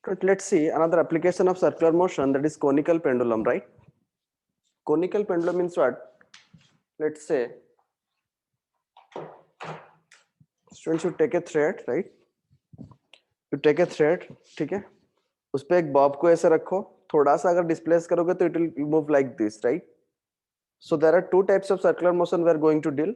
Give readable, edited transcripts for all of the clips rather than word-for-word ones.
Let's see another application of circular motion, that is conical pendulum, right? Conical pendulum means what? Let's say students should take a thread, right? You take a thread, ठीक है? उस पे एक Bob को ऐसे रखो, थोड़ा सा अगर डिस्प्लेस करोगे तो it will move like this, right? So there are two types of circular motion we are going to deal.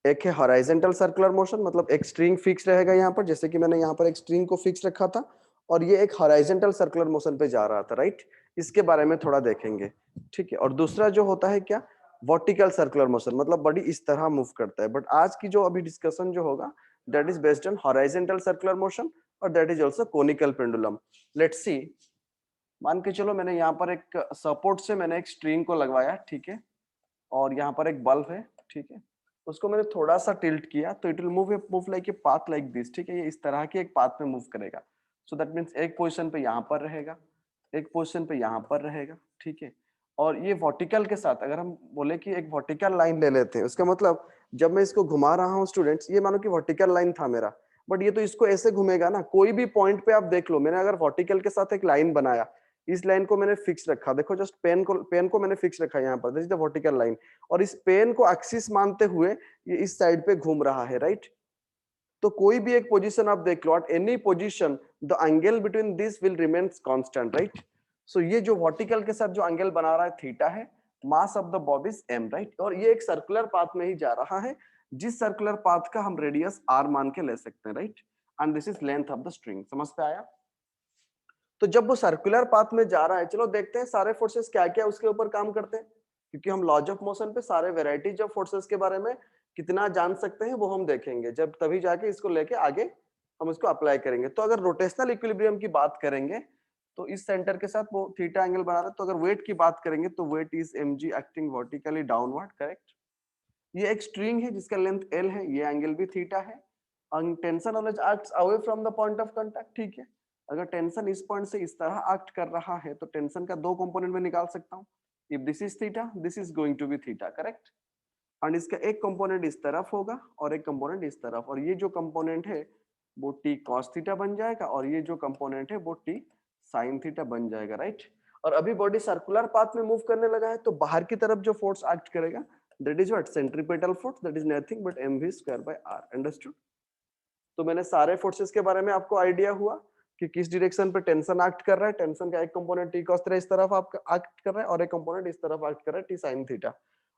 एक है हॉराइजेंटल सर्कुलर मोशन, मतलब एक स्ट्रिंग फिक्स रहेगा यहाँ पर, जैसे कि मैंने यहाँ पर एक स्ट्रिंग को फिक्स रखा था, और ये एक हॉराइजेंटल सर्कुलर मोशन पे जा रहा था, राइट? इसके बारे में थोड़ा देखेंगे, ठीक है? और दूसरा जो होता है क्या, वर्टिकल सर्कुलर मोशन, मतलब बॉडी इस तरह मूव करता है। बट आज की जो अभी डिस्कशन जो होगा, that is based on horizontal circular motion, और that is also conical pendulum. Let's see, मान के चलो मैंने यहाँ पर एक सपोर्ट से मैंने एक स्ट्रिंग को लगवाया, ठीक है? और यहाँ पर एक बल्ब है, ठीक है? उसको मैंने थोड़ा सा टिल्ट किया तो it will move like a path like this, ठीक है? ये इस तरह की एक पाथ में मूव करेगा। सो दैट मीन्स एक पोजीशन पे यहाँ पर रहेगा, एक पोजीशन पे यहाँ पर रहेगा, ठीक है? और ये वर्टिकल के साथ अगर हम बोले कि एक वर्टिकल लाइन ले लेते हैं, उसका मतलब जब मैं इसको घुमा रहा हूँ स्टूडेंट्स, ये मानो कि वर्टिकल लाइन था मेरा, बट ये तो इसको ऐसे घूमेगा ना, कोई भी पॉइंट पे आप देख लो, मैंने अगर वर्टिकल के साथ एक लाइन बनाया, इस लाइन को मैंने फिक्स रखा, देखो जस्ट पेन को मैंने फिक्स रखा यहाँ पर, this is the vertical line, और इस पेन को एक्सिस मानते हुए ये इस साइड पे घूम रहा है, राइट? तो कोई भी एक पोजीशन आप देख लो, at any position the angle between this will remains constant, right? So ये जो वर्टिकल के साथ जो एंगल बना रहा है थीटा है, mass of the Bob is m, right? और ये एक सर्कुलर पाथ में ही जा रहा है, जिस सर्कुलर पाथ का हम रेडियस r मान के ले सकते हैं, right? And this is length of the string. समझ पे आया? तो जब वो सर्कुलर पाथ में जा रहा है, चलो देखते हैं सारे फोर्सेस क्या क्या उसके ऊपर काम करते हैं, क्योंकि हम लॉज ऑफ मोशन पे सारे वेराइटीज ऑफ फोर्सेस के बारे में कितना जान सकते हैं वो हम देखेंगे, जब तभी जाके इसको लेके आगे हम इसको अप्लाई करेंगे। तो अगर रोटेशनल इक्विलिब्रियम की बात करेंगे तो इस सेंटर के साथ वो थीटा एंगल बना रहा है। तो अगर वेट की बात करेंगे तो weight is mg acting vertically downward, correct? ये एक स्ट्रिंग है जिसका लेंथ l है, ये एंगल भी थीटा है, और tension always acts away from the point of contact, ठीक है? अगर टेंशन इस पॉइंट से इस तरह एक्ट कर रहा है तो टेंशन का दो कंपोनेंट में निकाल सकता हूँ। If this is theta, this is going to be theta, correct? And इसका एक कंपोनेंट इस तरफ होगा और एक कंपोनेंट इस तरफ, और ये जो कंपोनेंट है वो t cos थीटा बन जाएगा, और ये जो कंपोनेंट है वो t sin थीटा बन जाएगा, राइट? और अभी बॉडी सर्कुलर पाथ में मूव करने लगा है, तो बाहर की तरफ जो फोर्स एक्ट करेगा that is what, centripetal force, that is nothing but mv square by r। Understood? तो मैंने सारे फोर्सेस के बारे में आपको आइडिया हुआ कि किस डायरेक्शन पे टेंशन एक्ट कर रहा है। टेंशन का एक कंपोनेंट t cos थीटा इस तरफ आपका एक्ट कर रहा है, और एक कंपोनेंट इस तरफ एक्ट कर रहा है t sin थीटा,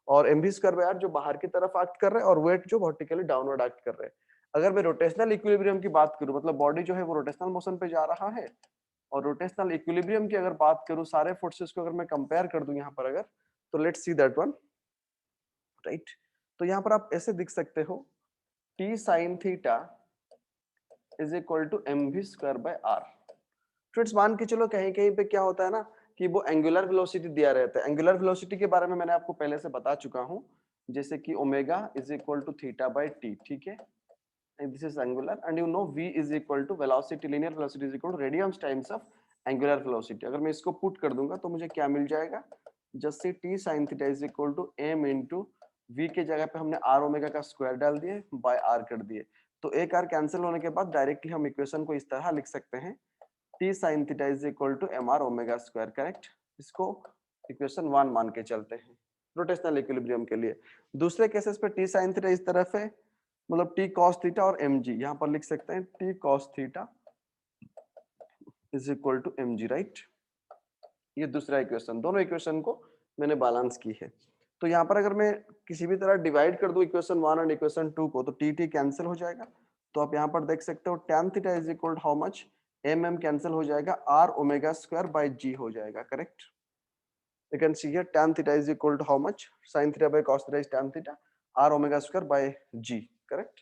और mv स्क्वायर बाय r जो बाहर की तरफ एक्ट कर रहा है, और वेट जो वर्टिकली डाउनवर्ड एक्ट कर रहे हैं। अगर मैं रोटेशनल इक्विलिब्रियम की बात करूं, मतलब बॉडी जो है वो रोटेशनल मोशन पे जा रहा है, और रोटेशनल इक्विलिब्रियम की अगर बात करूं, सारे फोर्सेस को अगर मैं कंपेयर कर दूं यहाँ पर अगर, तो let's see that one, right? तो यहाँ पर आप ऐसे दिख सकते हो, t sin theta is equal to mv square by r। Friends मान के चलो कहीं कहीं पे क्या होता है ना कि वो एंगुलर वेलोसिटी दिया रहता है। एंगुलर वेलोसिटी के बारे में मैंने आपको पहले से बता चुका हूँ, जैसे कि omega is equal to theta by t, ठीक है? This is angular, and you know v is equal to velocity, linear velocity is equal to radians times of angular velocity. अगर मैं इसको पुट कर दूंगा तो मुझे क्या मिल जाएगा, just see t sin theta is equal to m into v के जगह पे हमने r ओमेगा का स्क्वायर डाल दिए बाय r कर दिए, तो एक r कैंसिल होने के बाद डायरेक्टली हम इक्वेशन को इस तरह लिख सकते हैं, t sin theta is equal to mr omega square, correct? इसको इक्वेशन 1 मान के चलते हैं रोटेशनल इक्विलिब्रियम के लिए। दूसरे केसेस पे t sin थीटा इस तरफ है, मतलब t cos थीटा, और mg यहाँ पर लिख सकते हैं t cos theta is equal to mg, right? ये दूसरा इक्वेशन, दोनों इक्वेशन को मैंने बैलेंस की है। तो यहाँ पर अगर मैं किसी भी तरह डिवाइड कर दूं इक्वेशन 1 और इक्वेशन 2 को, तो t कैंसिल हो जाएगा। तो आप यहाँ पर देख सकते हो tan theta is equal to how much, mm cancel हो जाएगा, r omega square by g हो जाएगा, correct? You can see here tan theta is equal to how much, sin theta by cos theta is tan theta, r omega square by g, correct?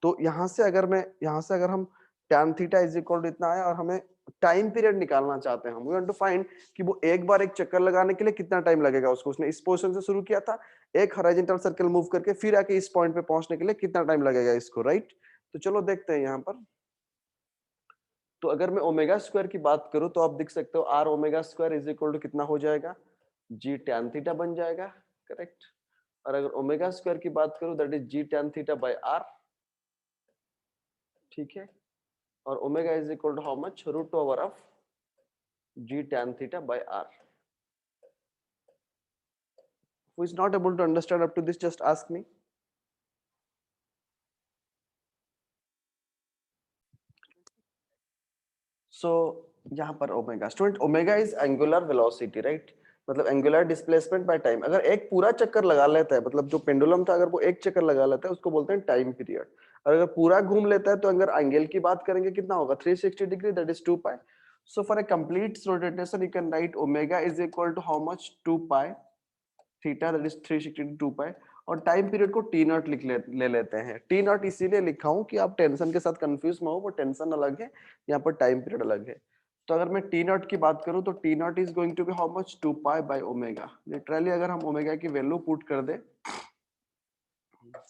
तो यहाँ से अगर हम tan theta is equal to इतना आया, और हमें time period निकालना चाहते हैं, हम वी वांट टू फाइंड कि वो एक बार एक चक्कर लगाने के लिए कितना टाइम लगेगा उसको। उसने इस पोजीशन से शुरू किया था, एक हॉरिजॉन्टल सर्कल मूव करके फिर आके इस पॉइंट पे पहुंचने के लिए कितना टाइम लगेगा इसको, राइट? तो चलो देखते हैं यहाँ पर। तो अगर मैं ओमेगा स्क्वायर की बात करूं तो आप देख सकते हो r omega square is equal to कितना हो जाएगा, g tan थीटा बन जाएगा, करेक्ट? और अगर ओमेगा स्क्वायर की बात करूं that is g tan theta by r, ठीक है? और omega is equal to how much, root over of g tan theta by r. Who is not able to understand up to this, just ask me. So यहाँ पर omega, student omega is angular velocity, right, मतलब angular displacement by time. अगर एक पूरा चक्कर लगा लेता है, मतलब जो पेंडुलम था अगर वो एक चक्कर लगा लेता है उसको बोलते हैं टाइम पीरियड। और अगर पूरा घूम लेता है तो अगर एंगल की बात करेंगे कितना होगा, 360 degree, that is 2 pi. So for a complete rotation you can write omega is equal to how much, 2 pi theta, that is 360 2 pi. और टाइम पीरियड को टी नॉट ले लेते हैं। टी नॉट इसीलिए लिखा हूं कि आप टेंशन के साथ कंफ्यूज ना हो, वो टेंशन अलग है, यहाँ पर टाइम पीरियड अलग है। तो अगर मैं टी नॉट की बात करूं तो t naught is going to be how much, 2 pi by omega. Literally अगर हम ओमेगा की वैल्यू पुट कर दे,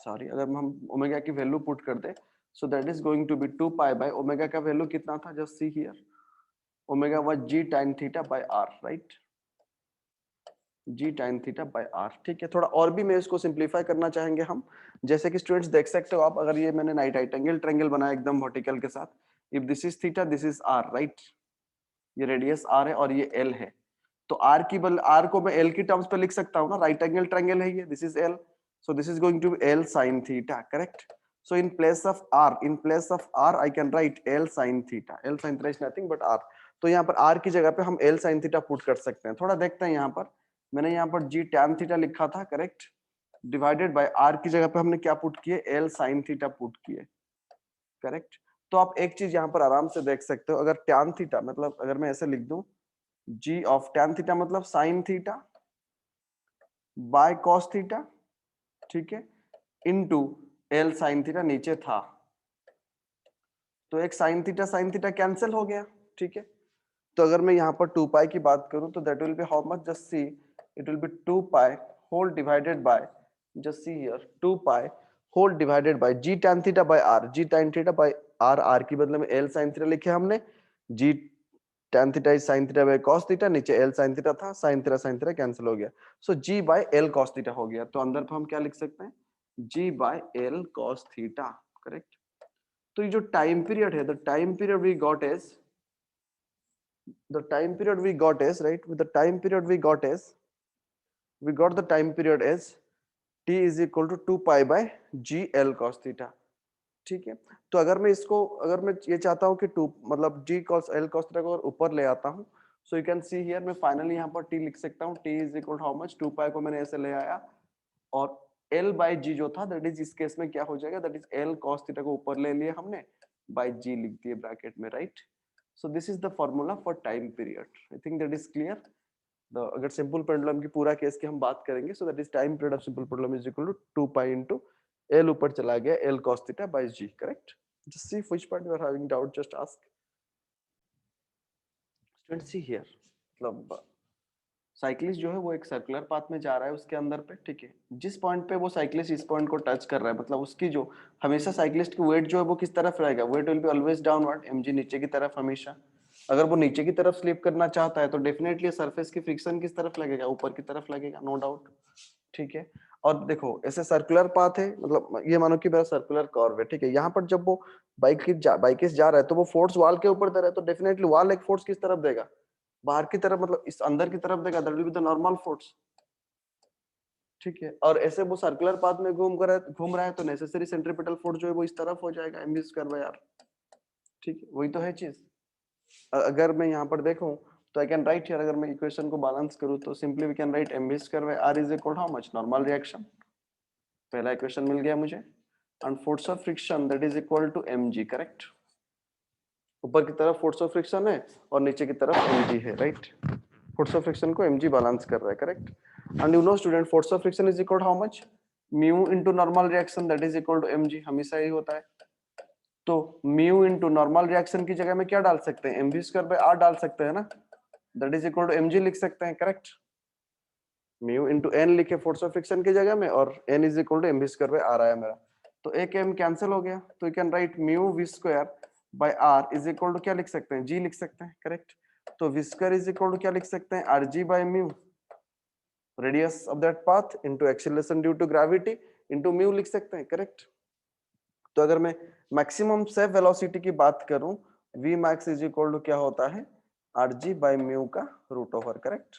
सॉरी, अगर हम ओमेगा की वैल्यू पुट कर दे, so that is going to be 2 pi by omega का वैल्यू कितना था, just see here, omega was g tan theta by R, right, g tan theta by R. ठीक है, थोड़ा और भी मैं इसको सिंप्लीफाई करना चाहेंगे हम। जैसे कि स्टूडेंट्स देख सकते हो आप, अगर ये मैंने राइट एंगल ट्रायंगल बनाया एकदम वर्टिकल के साथ, if this is theta, this is r, right, ये रेडियस आर है और ये एल है। तो आर की बल आर को मैं एल की टर्म्स पे लिख सकता हूँ ना, राइट एंगल ट्रायंगल है ये, this is l, so this is going to be l sine theta, correct. So in place of r, I can write L sin theta. L sin theta is nothing but r. तो यहाँ पर r की जगह पे हम L sin theta put कर सकते हैं। थोड़ा देखते हैं यहाँ पर, मैंने यहाँ पर g tan theta लिखा था, करेक्ट, डिवाइडेड बाय r की जगह पे हमने क्या पुट किए, L sin theta पुट किए, करेक्ट। तो आप एक चीज यहाँ पर आराम से देख सकते हो, अगर tan theta मतलब अगर मैं ऐसे लिख दूं, g ऑफ tan theta मतलब sin theta by cos theta, ठीक है, इनटू L sin theta नीचे था, तो एक साइन थीटा कैंसिल हो गया, ठीक है। तो अगर मैं यहाँ पर 2 पाई की बात करूं तो that will be how much, just see, it will be 2 pi whole divided by, just see here, 2 pi whole divided by g tan theta by r, g tan theta by r, r की बदले में l sine theta लिखे हमने, g tan theta is sine theta by cos theta, नीचे l sine theta था, sine theta cancel हो गया, so g by L cos theta हो गया। तो अंदर पे हम क्या लिख सकते हैं, g by L cos theta, correct. तो ये जो टाइम पीरियड है, the time period we got is, the time period we got is, right, with the time period we got is, we got the time period is t is equal to 2 pi by g l cos theta, ठीक है। तो अगर मैं इसको, अगर मैं ये चाहता हूँ कि 2 मतलब g cos l cos theta को ऊपर ले आता हूँ, so you can see here, मैं फाइनली यहाँ पर t लिख सकता हूँ, t is equal to how much, 2 pi को मैंने ऐसे ले आया, और l by g जो था, दैट इज इस केस में क्या हो जाएगा, that is l cos theta को ऊपर ले लिया हमने, by g लिख दिए ब्रैकेट में, right. So this is the formula for time period. I think that is clear. The अगर simple pendulum की पूरा केस की हम बात करेंगे, so that is time period of simple pendulum is equal to 2 pi into L ऊपर चला गया L cos theta by G, correct? Just see which part you are having doubt, just ask. Students see here, मतलब cyclist जो है वो एक circular path में जा रहा है उसके अंदर पे, ठीक है। जिस पॉइंट पे वो साइक्लिस्ट इस पॉइंट को टच कर रहा है, मतलब उसकी जो हमेशा साइक्लिस्ट की वेट जो है वो किस तरफ रहेगा, weight will be always downward, mg नीचे की तरफ हमेशा। अगर वो नीचे की तरफ स्लिप करना चाहता है तो डेफिनेटली सरफेस की फ्रिक्शन किस तरफ लगेगा, ऊपर की तरफ लगेगा, नो डाउट, ठीक है। और देखो ऐसे सर्कुलर पाथ है, मतलब ये मानो कि मेरा सर्कुलर कर्व है, ठीक है। यहाँ पर जब वो बाइकिस्ट जा रहा है तो वो फोर्स वॉल के ऊपर दे रहा है, तो डेफिनेटली वॉल एक फोर्स किस तरफ देगा, बाहर की तरफ, मतलब इस अंदर की तरफ देगा, that will be the normal force, ठीक है। और ऐसे वो सर्कुलर पाथ में घूम रहा है तो नेसेसरी सेंट्रीपिटल फोर्स जो है वो इस तरफ हो जाएगा, mv स्क्वायर बाय आर, ठीक है, वही तो है चीज। अगर मैं यहाँ पर देखूं तो आई कैन राइट हियर, अगर मैं इक्वेशन को बैलेंस करूं तो simply we can write mv square by r is equal to how much, normal reaction, पहला इक्वेशन मिल गया मुझे, and force of friction that is equal to mg, correct. ऊपर की तरफ फोर्स ऑफ फ्रिक्शन है और नीचे की तरफ mg है, राइट। फोर्स ऑफ फ्रिक्शन को mg बैलेंस कर रहा है, correct. And you know student, force of friction is equal to how much, mu into normal reaction that is equal to mg, हमेशा ही होता है। तो म्यू इनटू नॉर्मल रिएक्शन की जगह में क्या डाल सकते हैं, mv स्क्वायर बाय r डाल सकते हैं ना, that is equal to mg लिख सकते हैं, करेक्ट। म्यू इनटू n लिखे फोर्स ऑफ फ्रिक्शन की जगह में, और n is equal to mv square by r आया मेरा, तो एक m कैंसिल हो गया, तो you can write mu v square by r is equal to क्या लिख सकते हैं, g लिख सकते हैं, करेक्ट। तो v square is equal to क्या लिख सकते हैं, rg by mu, radius of that path into acceleration due to gravity into mu लिख सकते हैं, करेक्ट। तो अगर मैं मैक्सिमम सेफ वेलोसिटी की बात करूं, v max is equal to क्या होता है, rg by mu का root over, correct?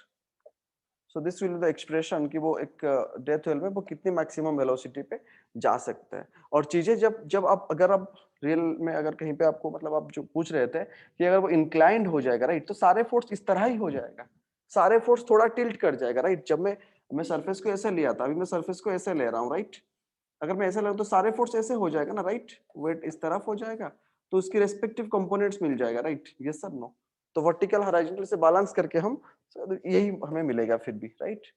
So this will be the expression कि वो एक डेथ वेल में वो कितनी मैक्सिमम वेलोसिटी पे जा सकते हैं। और चीजें जब जब आप अगर आप रियल में अगर कहीं पे आपको मतलब आप जो पूछ रहे थे कि अगर वो इंक्लाइंड हो जाएगा राइट, तो सारे फोर्स इस तरह ही हो जाएगा, सारे फोर्स थोड़ा टिल्ट कर जाएगा राइट। जब मैं सरफेस को ऐसे लिया था, अभी मैं सरफेस को ऐसे ले रहा हूँ राइट, अगर मैं ऐसे ले रहा हूँ तो सारे फोर्स ऐसे हो जाएगा ना राइट, वेट इस तरफ हो जाएगा तो उसकी रेस्पेक्टिव कंपोनेंट्स मिल जाएगा राइट, यस सर नो? तो वर्टिकल हॉरिजॉन्टल से बैलेंस करके हम यही हमें मिलेगा फिर भी राइट,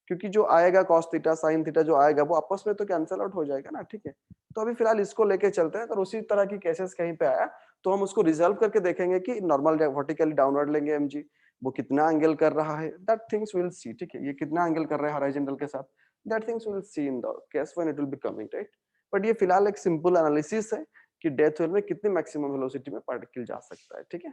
क्योंकि जो आएगा cos थीटा sin थीटा जो आएगा वो आपस में तो कैंसिल आउट हो जाएगा ना, ठीक है? तो अभी फिलहाल इसको लेके चलते हैं, अगर उसी तरह की केसेस कहीं पे आया तो हम उसको रिजॉल्व करके देखेंगे कि नॉर्मल वर्टिकली डाउनवर्ड लेंगे एमजी, वो कितना एंगल कर रहा है, दैट थिंग्स विल सी, ठीक है? ये कितना एंगल कर रहा है हॉरिजॉन्टल के साथ, that things will see in the case when it will be coming, right? But ये फिलहाल एक सिंपल एनालिसिस है कि डेथ वेल में कितनी मैक्सिमम वेलोसिटी में पार्टिकल जा सकता है, ठीक है?